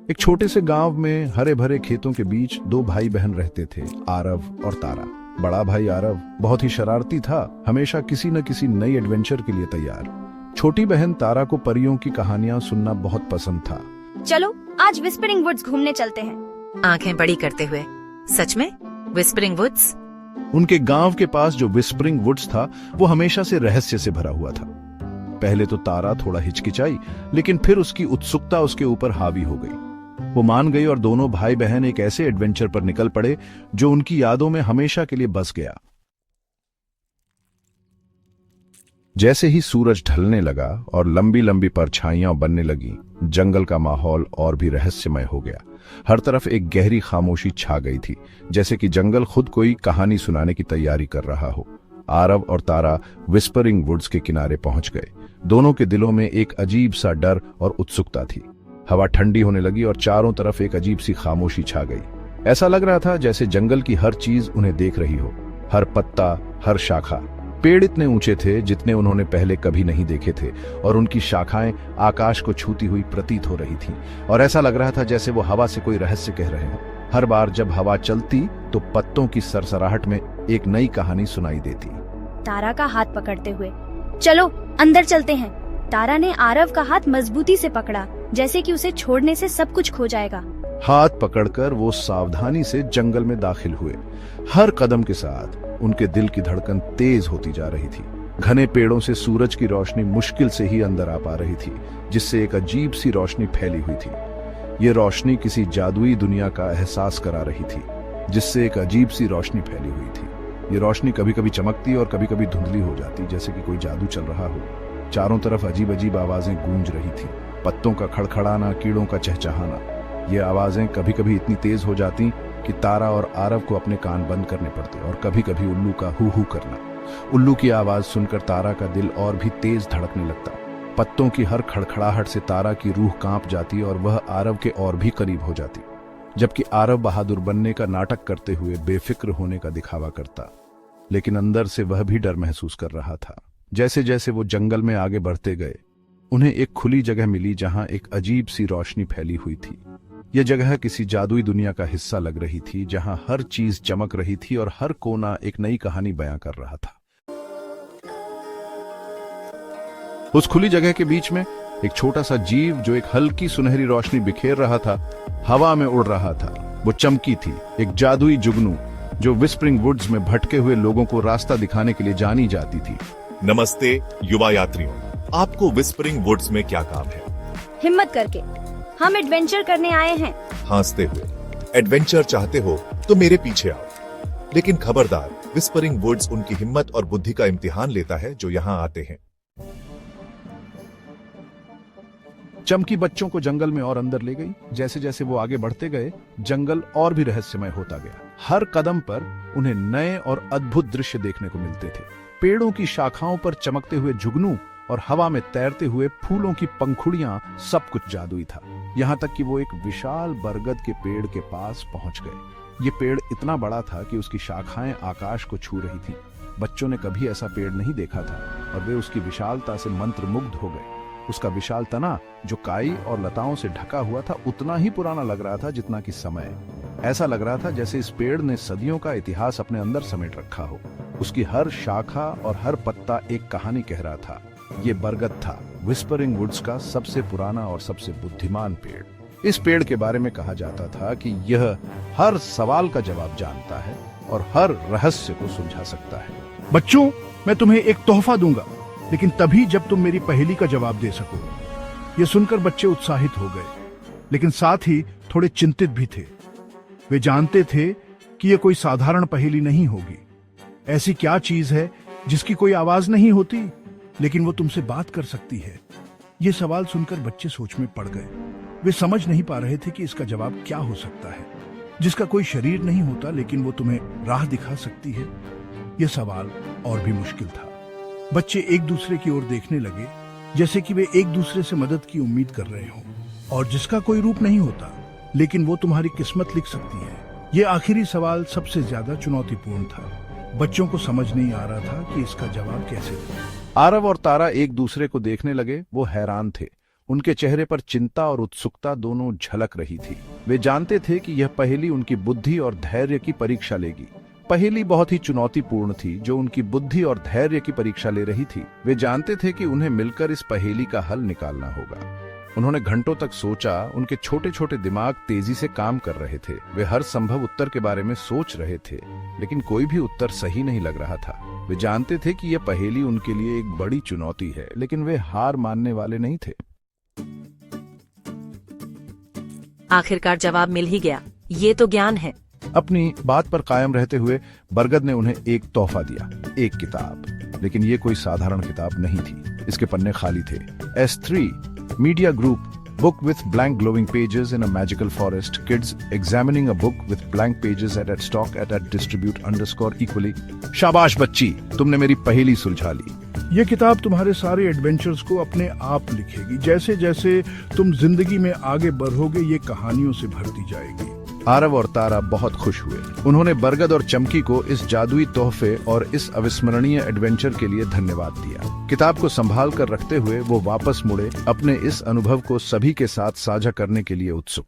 एक छोटे से गांव में हरे भरे खेतों के बीच दो भाई बहन रहते थे, आरव और तारा। बड़ा भाई आरव बहुत ही शरारती था, हमेशा किसी न किसी नई एडवेंचर के लिए तैयार। छोटी बहन तारा को परियों की कहानियां सुनना बहुत पसंद था। चलो आज विस्परिंग वुड्स घूमने चलते हैं। आंखें बड़ी करते हुए, सच में विस्परिंग वुड्स? उनके गांव के पास जो विस्परिंग वुड्स था वो हमेशा से रहस्य से भरा हुआ था। पहले तो तारा थोड़ा हिचकिचाई, लेकिन फिर उसकी उत्सुकता उसके ऊपर हावी हो गई। वो मान गई और दोनों भाई बहन एक ऐसे एडवेंचर पर निकल पड़े जो उनकी यादों में हमेशा के लिए बस गया। जैसे ही सूरज ढलने लगा और लंबी लंबी परछाइयां बनने लगी, जंगल का माहौल और भी रहस्यमय हो गया। हर तरफ एक गहरी खामोशी छा गई थी, जैसे कि जंगल खुद कोई कहानी सुनाने की तैयारी कर रहा हो। आरव और तारा विस्परिंग वुड्स के किनारे पहुंच गए। दोनों के दिलों में एक अजीब सा डर और उत्सुकता थी। हवा ठंडी होने लगी और चारों तरफ एक अजीब सी खामोशी छा गई। ऐसा लग रहा था जैसे जंगल की हर चीज उन्हें देख रही हो, हर पत्ता, हर शाखा। पेड़ इतने ऊंचे थे जितने उन्होंने पहले कभी नहीं देखे थे, और उनकी शाखाएं आकाश को छूती हुई प्रतीत हो रही थीं, और ऐसा लग रहा था जैसे वो हवा से कोई रहस्य कह रहे हैं। हर बार जब हवा चलती तो पत्तों की सरसराहट में एक नई कहानी सुनाई देती। तारा का हाथ पकड़ते हुए, चलो अंदर चलते हैं। तारा ने आरव का हाथ मजबूती से पकड़ा, जैसे कि उसे छोड़ने से सब कुछ खो जाएगा। हाथ पकड़कर वो सावधानी से जंगल में दाखिल हुए। हर कदम के साथ उनके दिल की धड़कन तेज होती जा रही थी। घने पेड़ों से सूरज की रोशनी मुश्किल से ही अंदर आ पा रही थी, जिससे एक अजीब सी रोशनी फैली हुई थी। ये रोशनी किसी जादुई दुनिया का एहसास करा रही थी, जिससे एक अजीब सी रोशनी फैली हुई थी। ये रोशनी कभी कभी चमकती और कभी कभी धुंधली हो जाती, जैसे कि कोई जादू चल रहा हो। चारों तरफ अजीब अजीब आवाजें गूंज रही थी, पत्तों का खड़खड़ाना, कीड़ों का चहचहाना। ये आवाजें कभी कभी इतनी तेज हो जाती कि तारा और आरव को अपने कान बंद करने पड़ते, और कभी कभी उल्लू का हू हू करना। उल्लू की आवाज सुनकर तारा का दिल और भी तेज धड़कने लगता। पत्तों की हर खड़खड़ाहट से तारा की रूह कांप जाती और वह आरव के और भी करीब हो जाती, जबकि आरव बहादुर बनने का नाटक करते हुए बेफिक्र होने का दिखावा करता, लेकिन अंदर से वह भी डर महसूस कर रहा था। जैसे जैसे वो जंगल में आगे बढ़ते गए, उन्हें एक खुली जगह मिली जहां एक अजीब सी रोशनी फैली हुई थी। यह जगह किसी जादुई दुनिया का हिस्सा लग रही थी, जहां हर चीज चमक रही थी और हर कोना एक नई कहानी बयां कर रहा था। उस खुली जगह के बीच में एक छोटा सा जीव जो एक हल्की सुनहरी रोशनी बिखेर रहा था, हवा में उड़ रहा था। वो चमकी थी, एक जादुई जुगनू जो विस्परिंग वुड्स में भटके हुए लोगों को रास्ता दिखाने के लिए जानी जाती थी। नमस्ते युवा यात्रियों, आपको विस्परिंग वुड्स में क्या काम है? हिम्मत करके, हम एडवेंचर करने आए हैं। हंसते हुए, एडवेंचर चाहते हो तो मेरे पीछे आओ। लेकिन खबरदार, विस्परिंग वुड्स उनकी हिम्मत और बुद्धि का इम्तिहान लेता है जो यहाँ आते हैं। चमकी बच्चों को जंगल में और अंदर ले गई। जैसे जैसे वो आगे बढ़ते गए, जंगल और भी रहस्यमय होता गया। हर कदम पर उन्हें नए और अद्भुत दृश्य देखने को मिलते थे। पेड़ों की शाखाओं पर चमकते हुए जुगनू और हवा में तैरते हुए फूलों की पंखुड़ियां, सब कुछ जादुई था। यहाँ तक कि वो एक विशाल बरगद के पेड़ के पास पहुंच गए। ये पेड़ इतना बड़ा था कि उसकी शाखाएं आकाश को छू रही थी। बच्चों ने कभी ऐसा पेड़ नहीं देखा था और वे उसकी विशालता से मंत्रमुग्ध हो गए। उसका विशाल तना, जो काई और लताओं से ढका हुआ था, उतना ही पुराना लग रहा था जितना कि समय। ऐसा लग रहा था जैसे इस पेड़ ने सदियों का इतिहास अपने अंदर समेट रखा हो। उसकी हर शाखा और हर पत्ता एक कहानी कह रहा था। ये बरगद था, विस्परिंग वुड्स का सबसे पुराना और सबसे बुद्धिमान पेड़। इस पेड़ के बारे में कहा जाता था कि यह हर सवाल का जवाब जानता है और हर रहस्य को सुलझा सकता है। बच्चों, मैं तुम्हें एक तोहफा दूंगा, लेकिन तभी जब तुम मेरी पहेली का जवाब दे सको। ये सुनकर बच्चे उत्साहित हो गए, लेकिन साथ ही थोड़े चिंतित भी थे। वे जानते थे कि यह कोई साधारण पहेली नहीं होगी। ऐसी क्या चीज है जिसकी कोई आवाज नहीं होती, लेकिन वो तुमसे बात कर सकती है? ये सवाल सुनकर बच्चे सोच में पड़ गए। वे समझ नहीं पा रहे थे कि इसका जवाब क्या हो सकता है, जिसका कोई शरीर नहीं होता लेकिन वो तुम्हें राह दिखा सकती है। यह सवाल और भी मुश्किल था। बच्चे एक दूसरे की ओर देखने लगे, जैसे कि वे एक दूसरे से मदद की उम्मीद कर रहे हों, और जिसका कोई रूप नहीं होता, लेकिन वो तुम्हारी किस्मत लिख सकती है। ये आखिरी सवाल सबसे ज्यादा चुनौतीपूर्ण था। बच्चों को समझ नहीं आ रहा था कि इसका जवाब कैसे दें। आरव और तारा एक दूसरे को देखने लगे। वो हैरान थे। उनके चेहरे पर चिंता और उत्सुकता दोनों झलक रही थी। वे जानते थे कि यह पहेली उनकी बुद्धि और धैर्य की परीक्षा लेगी। पहेली बहुत ही चुनौतीपूर्ण थी जो उनकी बुद्धि और धैर्य की परीक्षा ले रही थी। वे जानते थे कि उन्हें मिलकर इस पहेली का हल निकालना होगा। उन्होंने घंटों तक सोचा। उनके छोटे छोटे दिमाग तेजी से काम कर रहे थे। वे हर संभव उत्तर के बारे में सोच रहे थे, लेकिन कोई भी उत्तर सही नहीं लग रहा था। वे जानते थे कि यह पहेली उनके लिए एक बड़ी चुनौती है, लेकिन वे हार मानने वाले नहीं थे। आखिरकार जवाब मिल ही गया। ये तो ज्ञान है। अपनी बात पर कायम रहते हुए बरगद ने उन्हें एक तोहफा दिया, एक किताब। लेकिन ये कोई साधारण किताब नहीं थी। इसके पन्ने खाली थे। S3 Media Group, book with blank glowing pages in a magical forest. Kids examining a book with blank pages at stock at distribute_equally. शाबाश बच्ची, तुमने मेरी पहेली सुलझा ली। ये किताब तुम्हारे सारे एडवेंचर्स को अपने आप लिखेगी। जैसे जैसे तुम जिंदगी में आगे बढ़ोगे ये कहानियों से भरती जाएगी। आरव और तारा बहुत खुश हुए। उन्होंने बरगद और चमकी को इस जादुई तोहफे और इस अविस्मरणीय एडवेंचर के लिए धन्यवाद दिया। किताब को संभाल कर रखते हुए वो वापस मुड़े, अपने इस अनुभव को सभी के साथ साझा करने के लिए उत्सुक।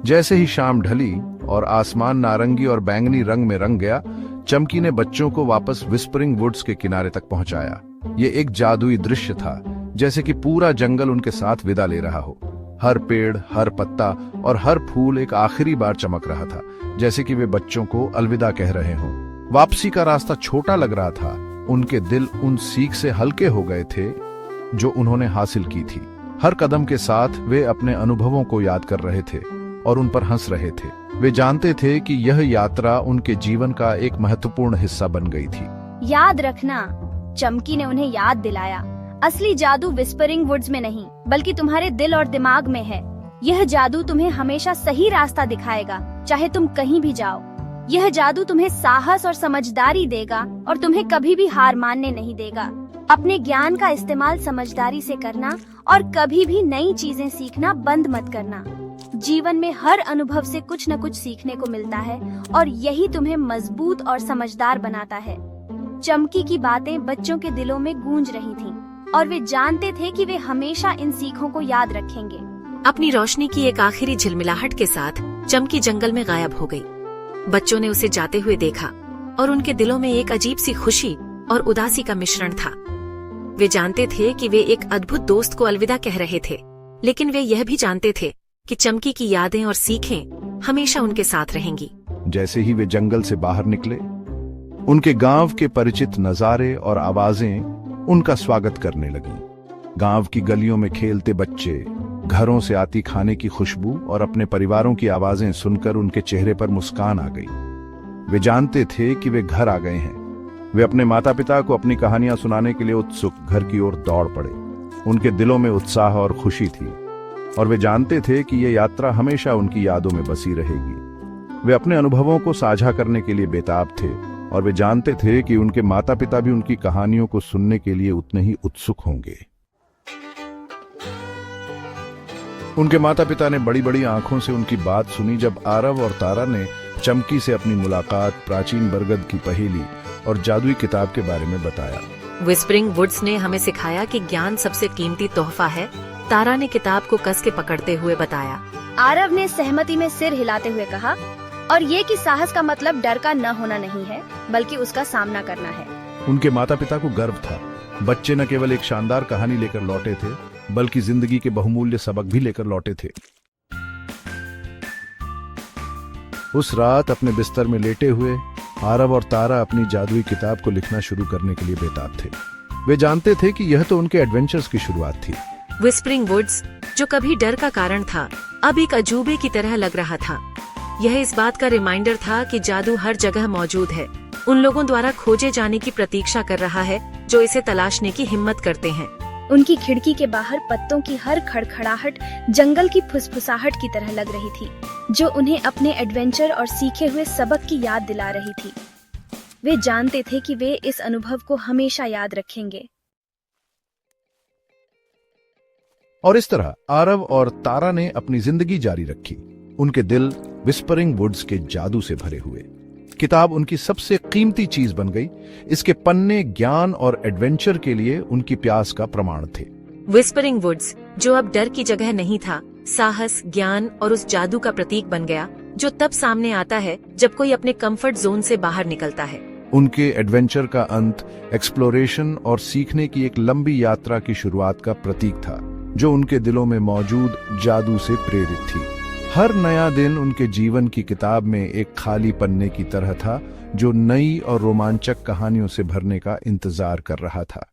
जैसे ही शाम ढली और आसमान नारंगी और बैंगनी रंग में रंग गया, चमकी ने बच्चों को वापस विस्परिंग वुड्स के किनारे तक पहुंचाया। ये एक जादुई दृश्य था, जैसे कि पूरा जंगल उनके साथ विदा ले रहा हो। हर पेड़, हर पत्ता और हर फूल एक आखिरी बार चमक रहा था, जैसे कि वे बच्चों को अलविदा कह रहे हों। वापसी का रास्ता छोटा लग रहा था। उनके दिल उन सीख से हल्के हो गए थे जो उन्होंने हासिल की थी। हर कदम के साथ वे अपने अनुभवों को याद कर रहे थे और उन पर हंस रहे थे। वे जानते थे कि यह यात्रा उनके जीवन का एक महत्वपूर्ण हिस्सा बन गई थी। याद रखना, चमकी ने उन्हें याद दिलाया, असली जादू विस्परिंग वुड्स में नहीं बल्कि तुम्हारे दिल और दिमाग में है। यह जादू तुम्हें हमेशा सही रास्ता दिखाएगा, चाहे तुम कहीं भी जाओ। यह जादू तुम्हें साहस और समझदारी देगा और तुम्हें कभी भी हार मानने नहीं देगा। अपने ज्ञान का इस्तेमाल समझदारी से करना और कभी भी नई चीजें सीखना बंद मत करना। जीवन में हर अनुभव से कुछ न कुछ सीखने को मिलता है और यही तुम्हें मजबूत और समझदार बनाता है। चमकी की बातें बच्चों के दिलों में गूंज रही थीं और वे जानते थे कि वे हमेशा इन सीखों को याद रखेंगे। अपनी रोशनी की एक आखिरी झिलमिलाहट के साथ चमकी जंगल में गायब हो गई। बच्चों ने उसे जाते हुए देखा और उनके दिलों में एक अजीब सी खुशी और उदासी का मिश्रण था। वे जानते थे कि वे एक अद्भुत दोस्त को अलविदा कह रहे थे, लेकिन वे यह भी जानते थे कि चमकी की यादें और सीखें हमेशा उनके साथ रहेंगी। जैसे ही वे जंगल से बाहर निकले, उनके गांव के परिचित नजारे और आवाजें उनका स्वागत करने लगी। गांव की गलियों में खेलते बच्चे, घरों से आती खाने की खुशबू और अपने परिवारों की आवाजें सुनकर उनके चेहरे पर मुस्कान आ गई। वे जानते थे कि वे घर आ गए हैं। वे अपने माता पिता को अपनी कहानियां सुनाने के लिए उत्सुक घर की ओर दौड़ पड़े। उनके दिलों में उत्साह और खुशी थी और वे जानते थे कि यह यात्रा हमेशा उनकी यादों में बसी रहेगी। वे अपने अनुभवों को साझा करने के लिए बेताब थे और वे जानते थे कि उनके माता पिता भी उनकी कहानियों को सुनने के लिए उतने ही उत्सुक होंगे। उनके माता पिता ने बड़ी बड़ी आंखों से उनकी बात सुनी जब आरव और तारा ने चमकी से अपनी मुलाकात, प्राचीन बरगद की पहेली और जादुई किताब के बारे में बताया। विस्परिंग वुड्स ने हमें सिखाया कि ज्ञान सबसे कीमती तोहफा है, तारा ने किताब को कस के पकड़ते हुए बताया। आरव ने सहमति में सिर हिलाते हुए कहा, और ये कि साहस का मतलब डर का न होना नहीं है बल्कि उसका सामना करना है। उनके माता पिता को गर्व था। बच्चे न केवल एक शानदार कहानी लेकर लौटे थे बल्कि जिंदगी के बहुमूल्य सबक भी लेकर लौटे थे। उस रात अपने बिस्तर में लेटे हुए आरव और तारा अपनी जादुई किताब को लिखना शुरू करने के लिए बेताब थे। वे जानते थे कि यह तो उनके एडवेंचर्स की शुरुआत थी। विस्परिंग वुड्स, जो कभी डर का कारण था, अब एक अजूबे की तरह लग रहा था। यह इस बात का रिमाइंडर था कि जादू हर जगह मौजूद है, उन लोगों द्वारा खोजे जाने की प्रतीक्षा कर रहा है जो इसे तलाशने की हिम्मत करते हैं। उनकी खिड़की के बाहर पत्तों की हर खड़खड़ाहट जंगल की फुसफुसाहट की तरह लग रही थी, जो उन्हें अपने एडवेंचर और सीखे हुए सबक की याद दिला रही थी। वे जानते थे कि वे इस अनुभव को हमेशा याद रखेंगे। और इस तरह आरव और तारा ने अपनी जिंदगी जारी रखी, उनके दिल विस्परिंग वुड्स के जादू से भरे हुए। किताब उनकी सबसे कीमती चीज बन गई। इसके पन्ने ज्ञान और एडवेंचर के लिए उनकी प्यास का प्रमाण थे। विस्परिंग वुड्स, जो अब डर की जगह नहीं था, साहस, ज्ञान और उस जादू का प्रतीक बन गया जो तब सामने आता है जब कोई अपने कंफर्ट जोन से बाहर निकलता है। उनके एडवेंचर का अंत एक्सप्लोरेशन और सीखने की एक लंबी यात्रा की शुरुआत का प्रतीक था, जो उनके दिलों में मौजूद जादू से प्रेरित थी। हर नया दिन उनके जीवन की किताब में एक खाली पन्ने की तरह था, जो नई और रोमांचक कहानियों से भरने का इंतजार कर रहा था।